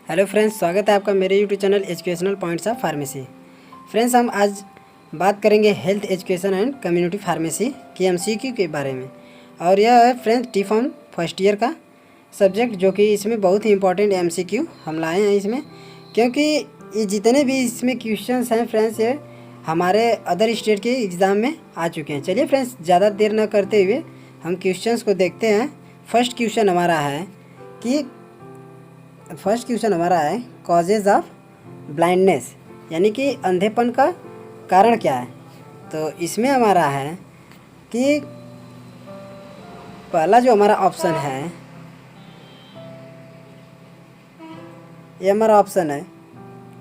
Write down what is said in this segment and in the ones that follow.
Hello friends, स्वागत है आपका मेरे YouTube channel educational points of pharmacy. Friends, हम आज बात करेंगे health education and community pharmacy की एमसीक्यू के बारे में। और यह है friends T form first year का सब्जेक्ट, जो कि इसमें बहुत ही इंपॉर्टेंट एमसीक्यू हम लाए हैं इसमें, क्योंकि ये जितने भी इसमें क्वेश्चंस हैं फ्रेंड्स, ये हमारे अदर स्टेट के एग्ज़ाम में आ चुके हैं। चलिए फ्रेंड्स, ज़्यादा देर न करते हुए हम क्वेश्चंस को देखते हैं। फर्स्ट क्वेश्चन हमारा है कॉजेज़ ऑफ ब्लाइंडनेस, यानी कि अंधेपन का कारण क्या है। तो इसमें हमारा है कि पहला जो हमारा ऑप्शन है, ये हमारा ऑप्शन है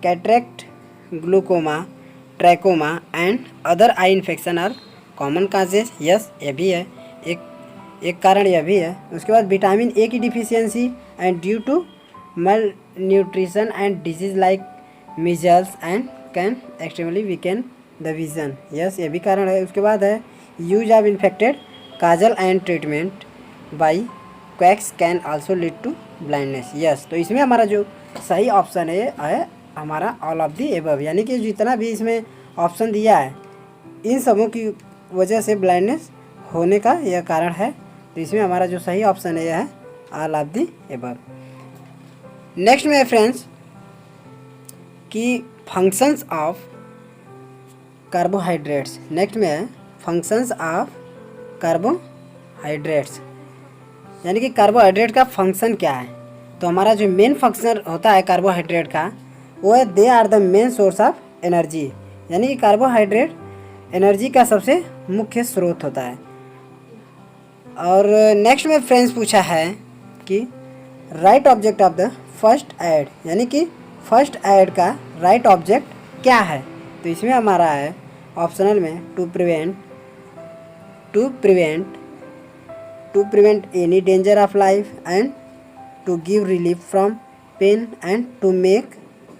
cataract, glaucoma, trachoma and other eye infection are common causes. Yes, ये भी है, एक कारण यह भी है। उसके बाद विटामिन ए की deficiency and due to malnutrition and disease like measles and can extremely weaken the vision. Yes, ये भी कारण है। उसके बाद है use of infected kajal and treatment by quacks can also lead to blindness. Yes, तो इसमें हमारा जो सही ऑप्शन है हमारा ऑल ऑफ दी एबव, यानी कि जितना भी इसमें ऑप्शन दिया है इन सबों की वजह से ब्लाइंडनेस होने का यह कारण है। तो इसमें हमारा जो सही ऑप्शन है यह है all of the above. Next में है फ्रेंड्स कि फंक्शंस ऑफ कार्बोहाइड्रेट्स। नेक्स्ट में है फंक्शंस ऑफ कार्बोहाइड्रेट्स, यानी कि कार्बोहाइड्रेट का फंक्शन क्या है। तो हमारा जो मेन फंक्शन होता है कार्बोहाइड्रेट का, वो है they are the main source of energy, यानी कि कार्बोहाइड्रेट एनर्जी का सबसे मुख्य स्रोत होता है। और नेक्स्ट में फ्रेंड्स पूछा है कि right object of the first aid, यानी कि फर्स्ट ऐड का राइट ऑब्जेक्ट क्या है। तो इसमें हमारा है ऑप्शनल में to prevent any danger of life and to give relief from pain and to make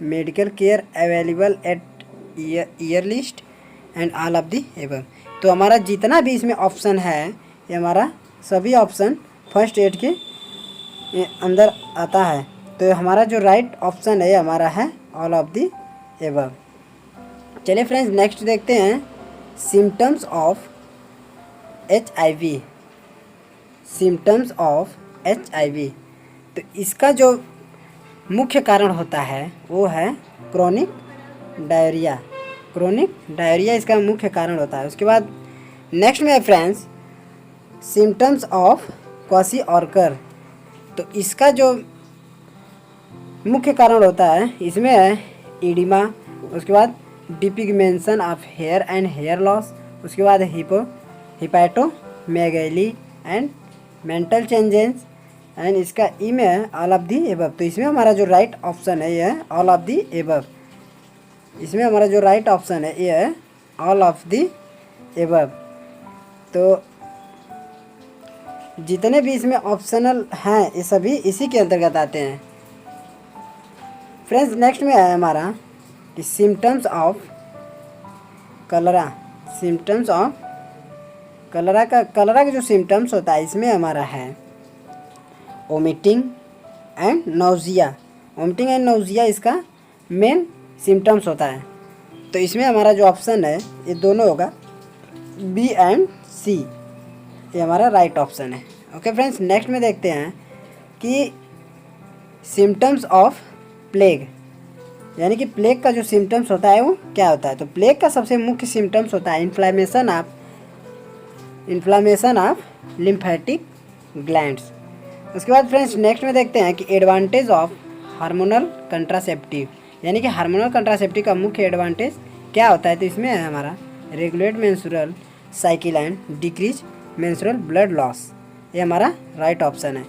medical care available at earliest and all of the above. तो हमारा जितना भी इसमें ऑप्शन है, ये हमारा सभी ऑप्शन फर्स्ट एड के अंदर आता है। तो हमारा जो राइट ऑप्शन है हमारा है ऑल ऑफ दी एबव। चलिए फ्रेंड्स, नेक्स्ट देखते हैं symptoms of HIV। Symptoms of HIV, तो इसका जो मुख्य कारण होता है वो है क्रोनिक डायरिया इसका मुख्य कारण होता है। उसके बाद नेक्स्ट में है फ्रेंड्स सिम्टम्स ऑफ क्वाशी-ऑर्कर। तो इसका जो मुख्य कारण होता है इसमें है इडिमा, उसके बाद depigmentation of hair and hair loss, उसके बाद hepatomegaly and mental changes and इसका ई में है ऑल ऑफ दी एबव। तो इसमें हमारा जो राइट ऑप्शन है ये है ऑल ऑफ दी एबव। इसमें हमारा जो राइट ऑप्शन है ये है ऑल ऑफ दी एबव। तो जितने भी इसमें ऑप्शनल हैं ये सभी इसी के अंतर्गत आते हैं। फ्रेंड्स, नेक्स्ट में है हमारा कि सिम्टम्स ऑफ कलरा। सिम्टम्स ऑफ कलरा का जो सिम्टम्स होता है इसमें हमारा है वोमिटिंग एंड नाउजिया इसका मेन सिम्टम्स होता है। तो इसमें हमारा जो ऑप्शन है ये दोनों होगा बी एंड सी, ये हमारा राइट ऑप्शन है। ओके फ्रेंड्स, नेक्स्ट में देखते हैं कि सिम्टम्स ऑफ प्लेग, यानी कि प्लेग का जो सिम्टम्स होता है वो क्या होता है। तो प्लेग का सबसे मुख्य सिम्टम्स होता है इन्फ्लामेशन ऑफ लिम्फेटिक ग्लैंड्स। उसके बाद फ्रेंड्स नेक्स्ट में देखते हैं कि एडवांटेज ऑफ हार्मोनल कंट्रासेप्टिव, यानी कि हार्मोनल कंट्रासेप्टिव का मुख्य एडवांटेज क्या होता है। तो इसमें है हमारा regulate menstrual cycle and decrease menstrual blood loss, ये हमारा राइट ऑप्शन है।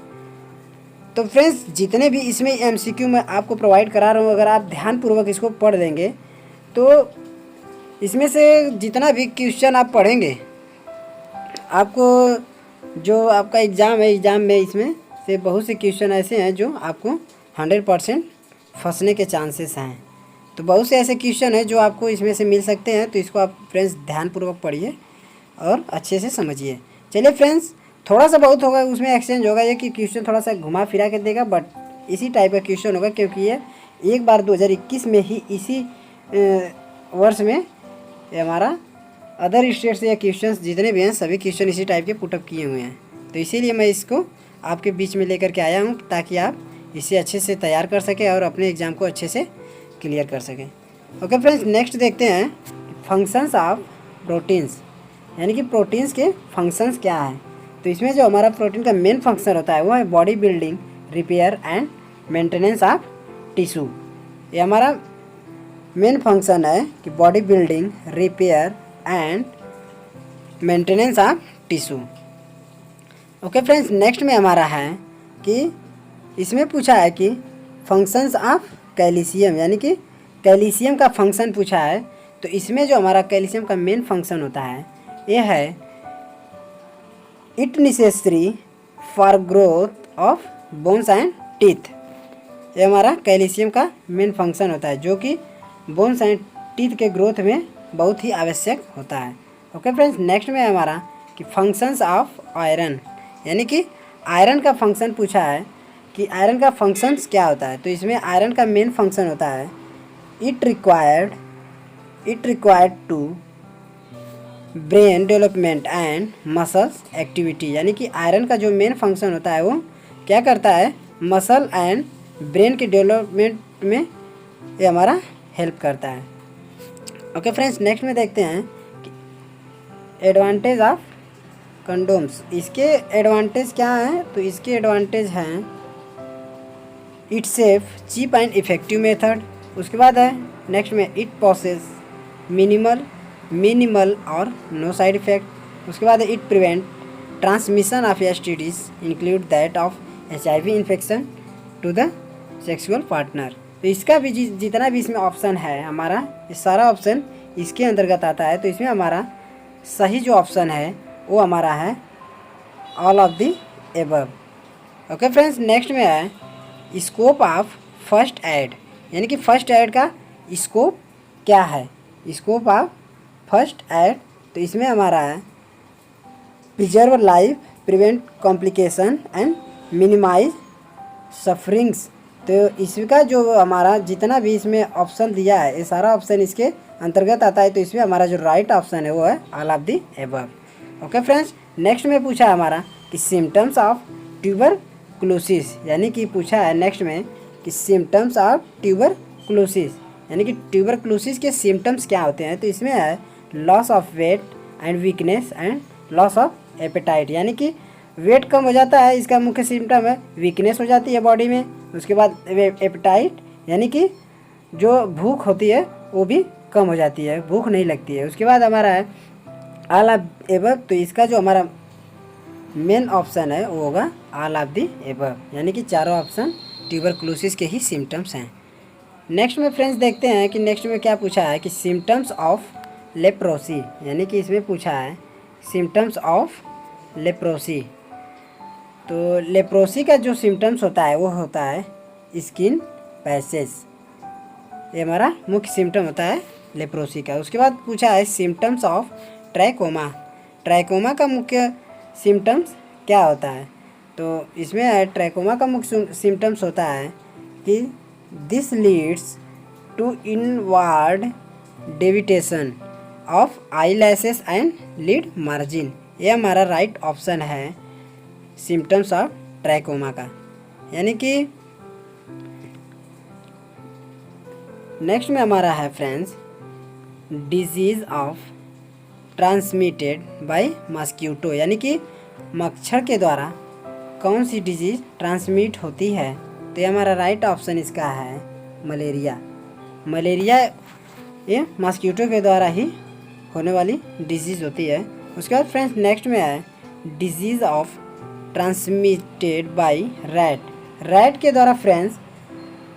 तो फ्रेंड्स, जितने भी इसमें एमसीक्यू मैं आपको प्रोवाइड करा रहा हूँ, अगर आप ध्यानपूर्वक इसको पढ़ देंगे तो इसमें से जितना भी क्वेश्चन आप पढ़ेंगे, आपको जो आपका एग्ज़ाम है, एग्ज़ाम में इसमें से बहुत से क्वेश्चन ऐसे हैं जो आपको 100% फंसने के चांसेस हैं। तो बहुत से ऐसे क्वेश्चन हैं जो आपको इसमें से मिल सकते हैं। तो इसको आप फ्रेंड्स ध्यानपूर्वक पढ़िए और अच्छे से समझिए। चलिए फ्रेंड्स, थोड़ा सा बहुत होगा उसमें एक्सचेंज होगा, ये कि क्वेश्चन थोड़ा सा घुमा फिरा के देगा, बट इसी टाइप का क्वेश्चन होगा, क्योंकि ये एक बार 2021 में ही इसी वर्ष में ये हमारा अदर स्टेट से या क्वेश्चंस जितने भी हैं सभी क्वेश्चन इसी टाइप के पुटअप किए हुए हैं। तो इसीलिए मैं इसको आपके बीच में लेकर के आया हूँ, ताकि आप इसे अच्छे से तैयार कर सकें और अपने एग्ज़ाम को अच्छे से क्लियर कर सकें। ओके फ्रेंड्स, नेक्स्ट देखते हैं फंक्शंस ऑफ प्रोटीन्स, यानी कि प्रोटीन्स के फंक्शंस क्या हैं। तो इसमें जो हमारा प्रोटीन का मेन फंक्शन होता है वो है body building, repair and maintenance of tissue. ये हमारा मेन फंक्शन है कि body building, repair and maintenance of tissue. Okay friends, next में हमारा है कि इसमें पूछा है कि फंक्शंस ऑफ कैल्शियम, यानी कि कैल्शियम का फंक्शन पूछा है। तो इसमें जो हमारा कैल्शियम का मेन फंक्शन होता है ये है it necessary for growth of bones and teeth. ये हमारा कैल्शियम का मेन फंक्शन होता है, जो कि बोन्स एंड टीथ के ग्रोथ में बहुत ही आवश्यक होता है। ओके फ्रेंड्स, नेक्स्ट में हमारा कि फंक्शंस ऑफ आयरन, यानी कि आयरन का फंक्शन पूछा है कि आयरन का फंक्शंस क्या होता है। तो इसमें आयरन का मेन फंक्शन होता है it required to brain development and muscles activity, यानी कि आयरन का जो मेन फंक्शन होता है वो क्या करता है, मसल एंड ब्रेन के डेवलपमेंट में ये हमारा हेल्प करता है। ओके फ्रेंड्स, नेक्स्ट में देखते हैं कि एडवांटेज ऑफ कंडोम्स। इसके एडवांटेज क्या हैं। तो इसके एडवांटेज हैं it safe, cheap and effective method. उसके बाद है नेक्स्ट में इट पॉसेस मिनिमल और नो साइड इफ़ेक्ट। उसके बाद है it prevent transmission of STDs include that of HIV infection to the sexual partner. तो इसका भी जितना भी इसमें ऑप्शन है हमारा, ये सारा ऑप्शन इसके अंतर्गत आता है। तो इसमें हमारा सही जो ऑप्शन है वो हमारा है all of the above. Okay friends, next में है स्कोप ऑफ फर्स्ट एड, यानी कि फर्स्ट एड का स्कोप क्या है। स्कोप ऑफ फर्स्ट एड, तो इसमें हमारा है preserve life, prevent complication and minimise sufferings. तो इसका जो हमारा जितना भी इसमें ऑप्शन दिया है ये सारा ऑप्शन इसके अंतर्गत आता है। तो इसमें हमारा जो राइट ऑप्शन है वो है all of the above. Okay friends, next में पूछा है हमारा कि सिम्टम्स ऑफ ट्यूबरकुलोसिस, यानी कि पूछा है नेक्स्ट में कि सिम्टम्स ऑफ ट्यूबरकुलोसिस, यानी कि ट्यूबरकुलोसिस के सिम्टम्स क्या होते हैं। तो इसमें है loss of weight and weakness and loss of appetite, यानी कि वेट कम हो जाता है, इसका मुख्य सिम्टम है। वीकनेस हो जाती है बॉडी में। उसके बाद एपेटाइट, यानी कि जो भूख होती है वो भी कम हो जाती है, भूख नहीं लगती है। उसके बाद हमारा है ऑल ऑफ एबव। तो इसका जो हमारा मेन ऑप्शन है वो होगा ऑल ऑफ द एबव, यानी कि चारों ऑप्शन ट्यूबरकुलोसिस के ही सिम्टम्स हैं। नेक्स्ट में फ्रेंड्स देखते हैं कि नेक्स्ट में क्या पूछा है कि सिम्टम्स ऑफ लेप्रोसी, यानी कि इसमें पूछा है सिम्टम्स ऑफ लेप्रोसी। तो लेप्रोसी का जो सिम्टम्स होता है वो होता है स्किन पैचेस, ये हमारा मुख्य सिम्टम होता है लेप्रोसी का। उसके बाद पूछा है सिम्टम्स ऑफ ट्राइकोमा। ट्राइकोमा का मुख्य सिम्टम्स क्या होता है। तो इसमें है ट्राइकोमा का मुख्य सिम्टम्स होता है कि this leads to inward deviation of eyelashes and lid margin. ये हमारा राइट ऑप्शन है सिम्टम्स ऑफ ट्राइकोमा का। यानी कि नेक्स्ट में हमारा है friends disease of transmitted by mosquito, यानी कि मच्छर के द्वारा कौन सी डिजीज़ ट्रांसमिट होती है। तो ये हमारा राइट ऑप्शन इसका है मलेरिया। मलेरिया ये मस्क्यूटो के द्वारा ही होने वाली डिजीज़ होती है। उसके बाद फ्रेंड्स नेक्स्ट में है disease of transmitted bye rat. Rat के द्वारा फ्रेंड्स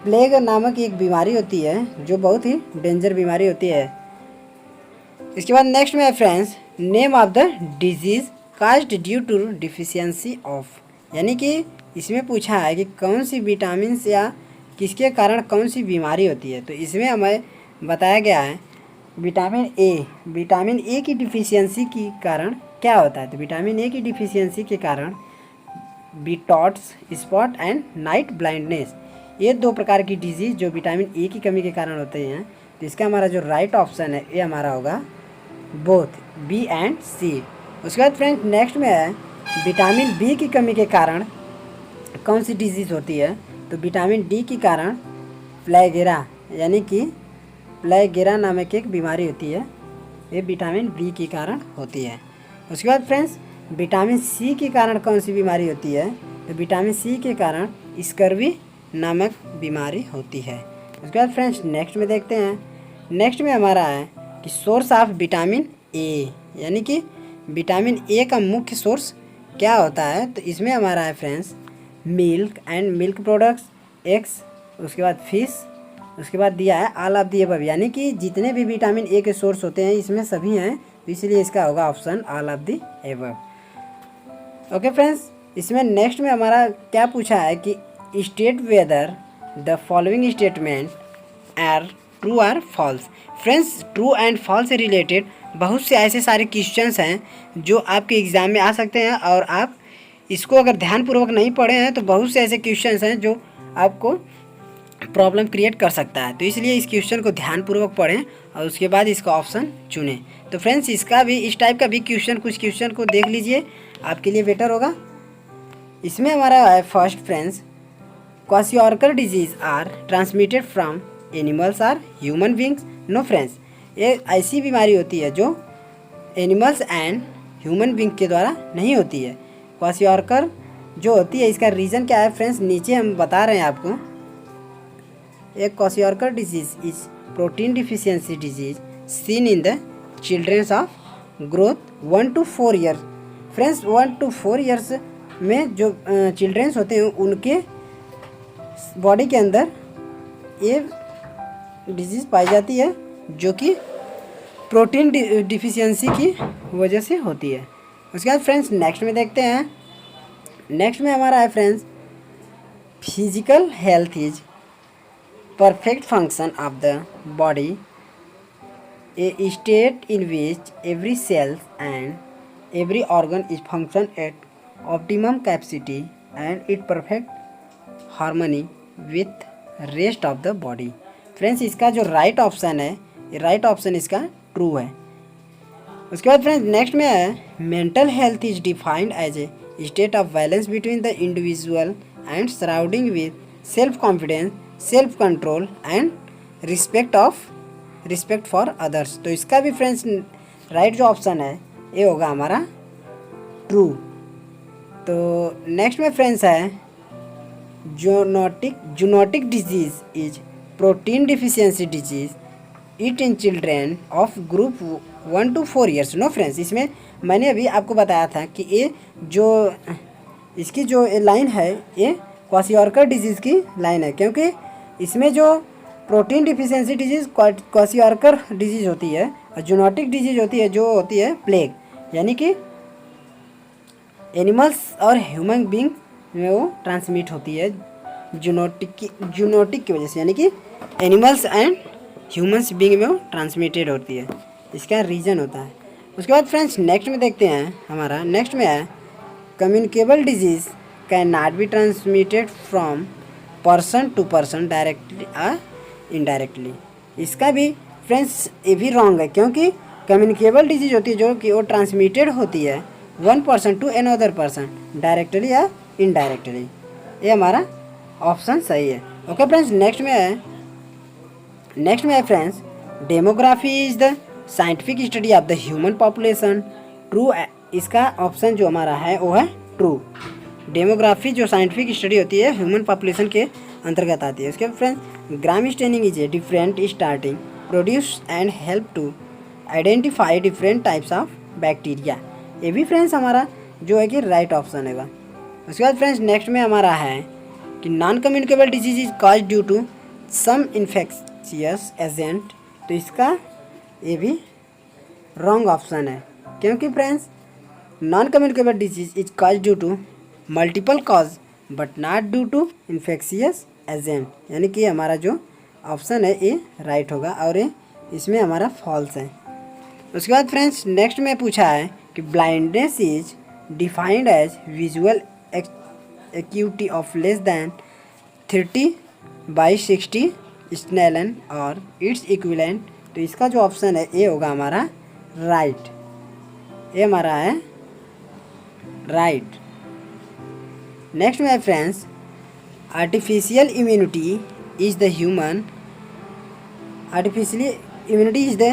प्लेग नामक एक बीमारी होती है जो बहुत ही डेंजर बीमारी होती है। इसके बाद नेक्स्ट में है friends name of the disease caused due to deficiency of, यानी कि इसमें पूछा है कि कौन सी विटामिन या किसके कारण कौन सी बीमारी होती है। तो इसमें हमें बताया गया है विटामिन ए। विटामिन ए की डिफिशियंसी के कारण क्या होता है। तो विटामिन ए की डिफिशियंसी के कारण बीटॉट्स स्पॉट एंड नाइट ब्लाइंडनेस। ये 2 प्रकार की डिजीज़ जो विटामिन ए की कमी के कारण होते हैं। तो इसका हमारा जो राइट ऑप्शन है ये हमारा होगा बोथ बी एंड सी। उसके बाद फ्रेंड्स नेक्स्ट में है विटामिन बी की कमी के कारण कौन सी डिजीज़ होती है। तो विटामिन डी के कारण फ्लैगेरा यानी कि फ्लैगेरा नामक एक बीमारी होती है, ये विटामिन बी के कारण होती है। उसके बाद फ्रेंड्स विटामिन सी के कारण कौन सी बीमारी होती है। तो विटामिन सी के कारण स्कर्वी नामक बीमारी होती है। उसके बाद फ्रेंड्स नेक्स्ट में देखते हैं। नेक्स्ट में हमारा है कि सोर्स ऑफ विटामिन ए, यानी कि विटामिन ए का मुख्य सोर्स क्या होता है। तो इसमें हमारा है friends milk and milk products, eggs, उसके बाद फिश, उसके बाद दिया है ऑल ऑफ दी अबव, यानी कि जितने भी विटामिन ए के सोर्स होते हैं इसमें सभी हैं, तो इसलिए इसका होगा option all of the above. Okay friends, इसमें नेक्स्ट में हमारा क्या पूछा है कि state whether the following statement are true or false. Friends true and false से रिलेटेड बहुत से ऐसे सारे क्वेश्चंस हैं जो आपके एग्ज़ाम में आ सकते हैं, और आप इसको अगर ध्यानपूर्वक नहीं पढ़े हैं तो बहुत से ऐसे क्वेश्चंस हैं जो आपको प्रॉब्लम क्रिएट कर सकता है। तो इसलिए इस क्वेश्चन को ध्यानपूर्वक पढ़ें और उसके बाद इसका ऑप्शन चुनें। तो फ्रेंड्स इसका भी इस टाइप का भी क्वेश्चन कुछ क्वेश्चन को देख लीजिए, आपके लिए बेटर होगा। इसमें हमारा है first friends kwashiorkor disease are transmitted from animals are human beings. No friends, ये ऐसी बीमारी होती है जो एनिमल्स एंड ह्यूमन बींग के द्वारा नहीं होती है। क्वाशियोर्कर जो होती है इसका रीज़न क्या है फ्रेंड्स, नीचे हम बता रहे हैं आपको। एक kwashiorkor disease is protein deficiency disease seen in the childrens of growth 1 to 4 years. Friends 1 to 4 years में जो चिल्ड्रेंस होते हैं उनके बॉडी के अंदर ये डिजीज़ पाई जाती है जो कि प्रोटीन डिफिशियंसी की वजह से होती है। उसके बाद फ्रेंड्स नेक्स्ट में देखते हैं। नेक्स्ट में हमारा है friends physical health is perfect function of the body, a state in which every cell and every organ is function at optimum capacity and it perfect harmony with rest of the body. Friends इसका जो right option है, ये right option इसका true है। उसके बाद friends next में है mental health is defined as a state of balance between the individual and surrounding with self confidence, self control and respect for others. तो इसका भी फ्रेंड्स राइट जो ऑप्शन है ये होगा हमारा ट्रू। तो नेक्स्ट में फ्रेंड्स है zoonotic disease is protein deficiency disease it in children of group 1 to 4 years. No friends, इसमें मैंने अभी आपको बताया था कि ये जो इसकी जो लाइन है ये क्वाशियोर्कर डिजीज़ की लाइन है, क्योंकि इसमें जो प्रोटीन डिफिशियंसी डिजीज़ क्वाशियोर्कर डिजीज़ होती है और जूनोटिक डिजीज़ होती है जो होती है प्लेग, यानी कि एनिमल्स और ह्यूमन बींग में वो ट्रांसमिट होती है जूनोटिक की वजह से, यानी कि एनिमल्स एंड ह्यूमंस बींग में वो ट्रांसमिटेड होती है, इसका रीज़न होता है। उसके बाद फ्रेंड्स नेक्स्ट में देखते हैं। हमारा नेक्स्ट में है communicable disease can not be transmitted from person to person directly और इनडायरेक्टली। इसका भी फ्रेंड्स ये भी रॉन्ग है, क्योंकि कम्युनिकेबल डिजीज़ होती है जो कि वो ट्रांसमिटेड होती है 1 person to another person directly या इनडायरेक्टली। ये हमारा ऑप्शन सही है। ओके फ्रेंड्स नेक्स्ट में है friends demography is the scientific study of the human population. True, इसका ऑप्शन जो हमारा है वो है ट्रू। डेमोग्राफी जो साइंटिफिक स्टडी होती है ह्यूमन पॉपुलेशन के अंतर्गत आती है। उसके friends gram staining is a different starting produce and help to identify different types of bacteria. ये भी फ्रेंड्स हमारा जो है कि राइट ऑप्शन है। उसके बाद फ्रेंड्स नेक्स्ट में हमारा है कि non communicable disease is cause due to some infectious agent. तो इसका ये भी रॉन्ग ऑप्शन है, क्योंकि friends non communicable disease is cause due to multiple cause but not due to infectious agent, यानी कि हमारा जो ऑप्शन है ये राइट होगा और ये इसमें हमारा फॉल्स है। उसके बाद फ्रेंड्स नेक्स्ट में पूछा है कि blindness is defined as visual acuity of less than 30/60 Snellen और इट्स इक्विवेलेंट। तो इसका जो ऑप्शन है ए होगा हमारा राइट, ये हमारा है right. Next my friends, artificial immunity is the human artificial immunity is the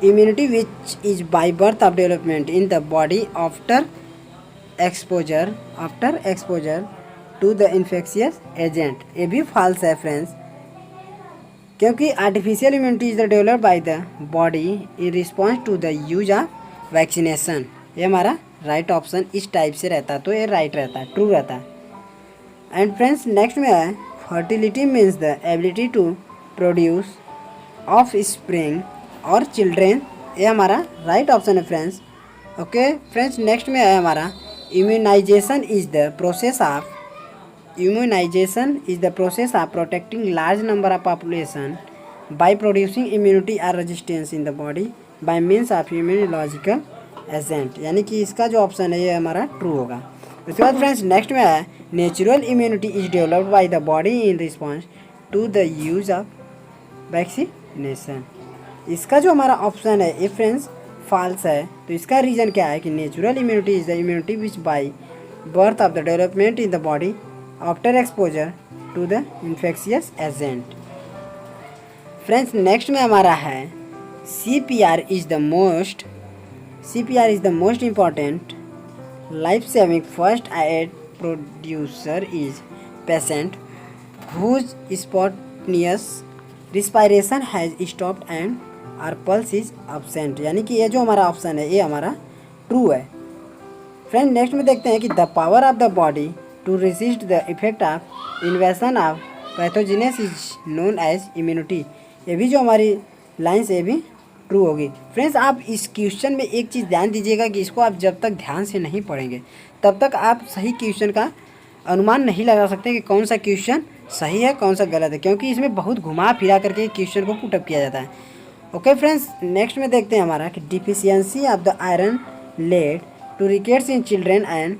immunity which is by birth of development in the body after exposure to the infectious agent। ये भी false है friends, क्योंकि artificial immunity is developed by the body in response to the use of vaccination. ये हमारा right option इस type से रहता है, तो ये राइट रहता है, ट्रू रहता है। एंड फ्रेंड्स नेक्स्ट में है fertility means the ability to produce offspring और चिल्ड्रेन। ये हमारा राइट ऑप्शन है फ्रेंड्स। ओके फ्रेंड्स, नेक्स्ट में है हमारा immunisation is the process of protecting large number of population by producing immunity और resistance in the body by means of immunological agent. यानी कि इसका जो ऑप्शन है ये हमारा ट्रू होगा। उसके बाद फ्रेंड्स नेक्स्ट में है natural immunity is developed by the body in response to the use of vaccination. इसका जो हमारा ऑप्शन है ये फ्रेंड्स फॉल्स है। तो इसका रीज़न क्या है कि natural immunity is the immunity which by birth of the development in the body after exposure to the infectious agent. Friends next में हमारा है CPR is the most important life saving first aid producer is patient whose spontaneous respiration has stopped and or pulse is absent. यानी कि ये जो हमारा option है ये हमारा ट्रू है। फ्रेंड नेक्स्ट में देखते हैं कि the power of the body to resist the effect of invasion of pathogens is known as immunity. ये भी जो हमारी लाइन्स ये भी ट्रू होगी। फ्रेंड्स आप इस क्वेश्चन में एक चीज़ ध्यान दीजिएगा कि इसको आप जब तक ध्यान से नहीं पढ़ेंगे तब तक आप सही क्वेश्चन का अनुमान नहीं लगा सकते कि कौन सा क्वेश्चन सही है कौन सा गलत है, क्योंकि इसमें बहुत घुमा फिरा करके क्वेश्चन को पुटअप किया जाता है। ओके फ्रेंड्स, नेक्स्ट में देखते हैं हमारा कि deficiency of the iron lead to rickets in children and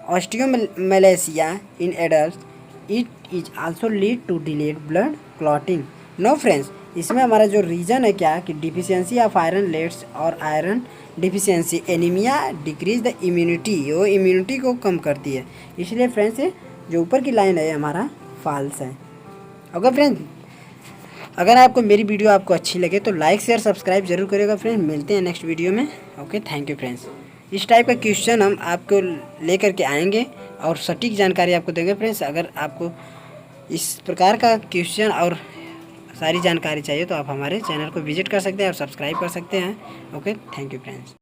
osteomalacia in adult it is also lead to delayed blood clotting. No friends, इसमें हमारा जो रीज़न है क्या कि डिफिशियंसी ऑफ आयरन लेड्स और iron deficiency anaemia decrease the immunity, वो immunity को कम करती है। इसलिए फ्रेंड्स ये जो ऊपर की लाइन है हमारा फॉल्स है। ओके फ्रेंड्स, अगर आपको मेरी वीडियो आपको अच्छी लगे तो लाइक शेयर सब्सक्राइब जरूर करिएगा फ्रेंड्स। मिलते हैं नेक्स्ट वीडियो में। Okay, thank you friends. इस टाइप का क्वेश्चन हम आपको लेकर के आएंगे और सटीक जानकारी आपको देंगे फ्रेंड्स। अगर आपको इस प्रकार का क्वेश्चन और सारी जानकारी चाहिए तो आप हमारे चैनल को विजिट कर सकते हैं और सब्सक्राइब कर सकते हैं। Okay, thank you friends.